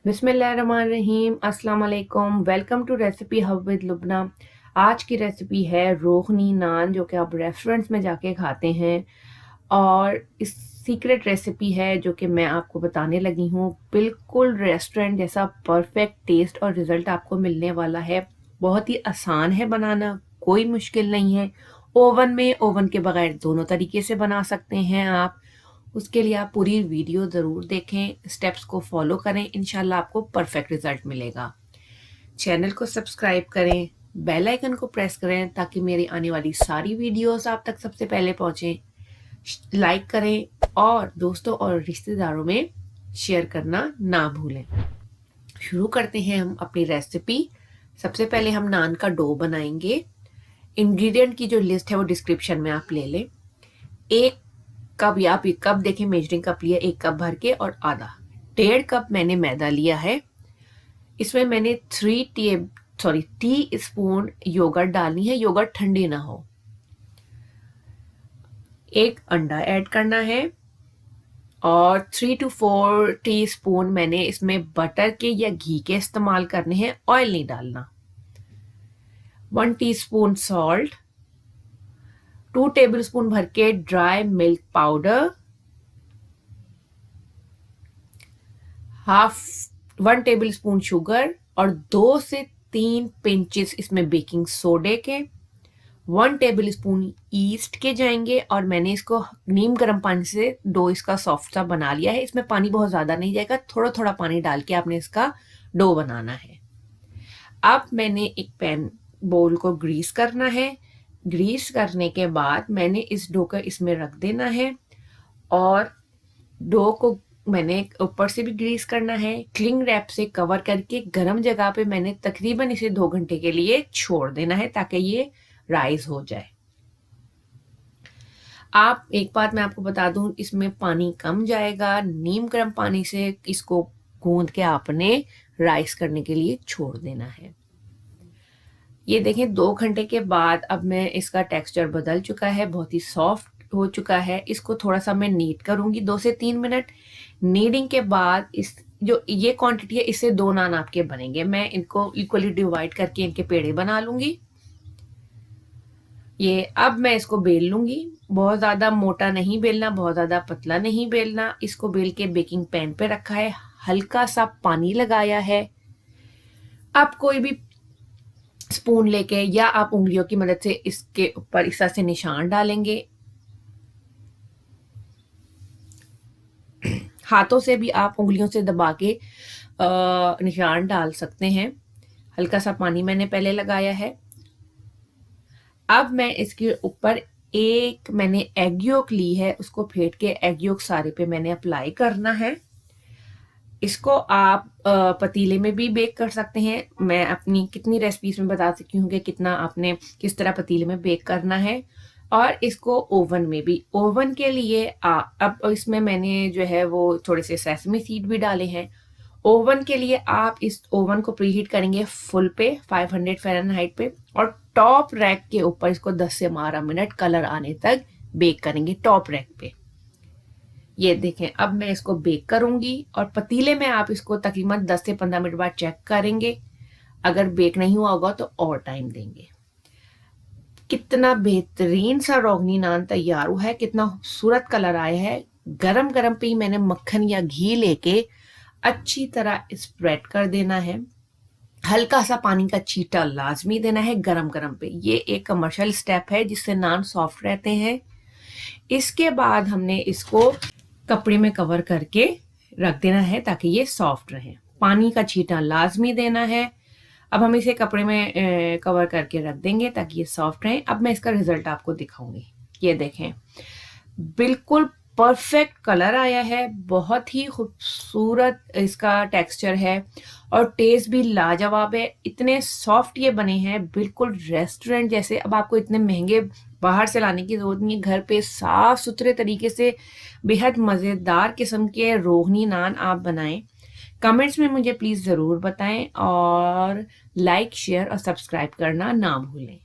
बिस्मिल्लाहिर्रहमानिर्रहीम, अस्सलाम वालेकुम। Welcome to recipe hub with Lubna. आज की रेसिपी है रोगनी नान, जो कि आप रेस्टोरेंट्स में जाके खाते हैं। और इस सीक्रेट रेसिपी है जो कि मैं आपको बताने लगी हूँ। बिल्कुल रेस्टोरेंट जैसा परफेक्ट टेस्ट और रिज़ल्ट आपको मिलने वाला है। बहुत ही आसान है बनाना, कोई मुश्किल नहीं है। ओवन के बगैर दोनों तरीके से बना सकते हैं आप। उसके लिए आप पूरी वीडियो ज़रूर देखें, स्टेप्स को फॉलो करें, इंशाल्लाह आपको परफेक्ट रिजल्ट मिलेगा। चैनल को सब्सक्राइब करें, बेल आइकन को प्रेस करें ताकि मेरी आने वाली सारी वीडियोस आप तक सबसे पहले पहुंचें। लाइक करें और दोस्तों और रिश्तेदारों में शेयर करना ना भूलें। शुरू करते हैं हम अपनी रेसिपी। सबसे पहले हम नान का डो बनाएंगे। इंग्रेडिएंट की जो लिस्ट है वो डिस्क्रिप्शन में आप ले लें। एक कप या आप एक कप देखें, मेजरिंग कप लिया, एक कप भर के और आधा 1.5 कप मैंने मैदा लिया है। इसमें मैंने टी स्पून योगर्ट डालनी है। योगर्ट ठंडी ना हो। एक अंडा ऐड करना है और 3 to 4 टीस्पून मैंने इसमें बटर के या घी के इस्तेमाल करने हैं, ऑयल नहीं डालना। 1 टीस्पून सॉल्ट, 2 टेबलस्पून भर के dry milk powder, 1 tablespoon sugar और 2 से 3 पिंचेस इसमें बेकिंग सोडे के, 1 टेबलस्पून ईस्ट के जाएंगे। और मैंने इसको नीम गर्म पानी से डो इसका सॉफ्ट सा बना लिया है। इसमें पानी बहुत ज़्यादा नहीं जाएगा, थोड़ा थोड़ा पानी डाल के आपने इसका डो बनाना है। अब मैंने एक पैन बोल को ग्रीस करना है। ग्रीस करने के बाद मैंने इस डो को इसमें रख देना है और डो को मैंने ऊपर से भी ग्रीस करना है। क्लिंग रैप से कवर करके गर्म जगह पे मैंने तकरीबन इसे 2 घंटे के लिए छोड़ देना है ताकि ये राइज हो जाए। आप एक बात मैं आपको बता दूं, इसमें पानी कम जाएगा। नीम गर्म पानी से इसको गूंद के आपने राइस करने के लिए छोड़ देना है। ये देखें 2 घंटे के बाद अब मैं इसका टेक्सचर बदल चुका है, बहुत ही सॉफ्ट हो चुका है। इसको थोड़ा सा मैं नीड करूंगी 2 से 3 मिनट। नीडिंग के बाद इस जो ये क्वांटिटी है, इससे 2 नान आपके बनेंगे। मैं इनको इक्वली डिवाइड करके इनके पेड़े बना लूंगी। ये अब मैं इसको बेल लूंगी। बहुत ज़्यादा मोटा नहीं बेलना, बहुत ज़्यादा पतला नहीं बेलना। इसको बेल के बेकिंग पैन पे रखा है, हल्का सा पानी लगाया है। अब कोई भी स्पून लेके या आप उंगलियों की मदद से इसके ऊपर इस तरह से निशान डालेंगे। हाथों से भी आप उंगलियों से दबा के निशान डाल सकते हैं। हल्का सा पानी मैंने पहले लगाया है। अब मैं इसके ऊपर मैंने एग योक ली है, उसको फेंट के एग योक सारे पे मैंने अप्लाई करना है। इसको आप पतीले में भी बेक कर सकते हैं। मैं अपनी कितनी रेसिपीज में बता सकती हूँ कि कितना आपने किस तरह पतीले में बेक करना है। और इसको ओवन में भी, ओवन के लिए अब इसमें मैंने जो है वो थोड़े से सेसमी सीड भी डाले हैं। ओवन के लिए आप इस ओवन को प्रीहीट करेंगे फुल पे 500 फ़ारेनहाइट पे और टॉप रैक के ऊपर इसको 10 से 12 मिनट कलर आने तक बेक करेंगे टॉप रैक पे। ये देखें अब मैं इसको बेक करूंगी और पतीले में आप इसको तकरीबन 10 से 15 मिनट बाद चेक करेंगे। अगर बेक नहीं हुआ होगा तो और टाइम देंगे। कितना बेहतरीन सा रोगनी नान तैयार हुआ है, कितना खूबसूरत कलर आया है। गरम गरम पे ही मैंने मक्खन या घी लेके अच्छी तरह स्प्रेड कर देना है। हल्का सा पानी का छींटा लाजमी देना है गरम गरम पे। ये एक कमर्शियल स्टेप है जिससे नान सॉफ्ट रहते हैं। इसके बाद हमने इसको कपड़े में कवर करके रख देना है ताकि ये सॉफ्ट रहे। पानी का छींटा लाजमी देना है। अब हम इसे कपड़े में कवर करके रख देंगे ताकि ये सॉफ्ट रहे। अब मैं इसका रिजल्ट आपको दिखाऊंगी। ये देखें बिल्कुल परफेक्ट कलर आया है, बहुत ही खूबसूरत इसका टेक्सचर है और टेस्ट भी लाजवाब है। इतने सॉफ्ट ये बने हैं, बिल्कुल रेस्टोरेंट जैसे। अब आपको इतने महंगे बाहर से लाने की जरूरत नहीं है, घर पे साफ सुथरे तरीके से बेहद मज़ेदार किस्म के रोगनी नान आप बनाएं। कमेंट्स में मुझे प्लीज़ ज़रूर बताएं और लाइक शेयर और सब्सक्राइब करना ना भूलें।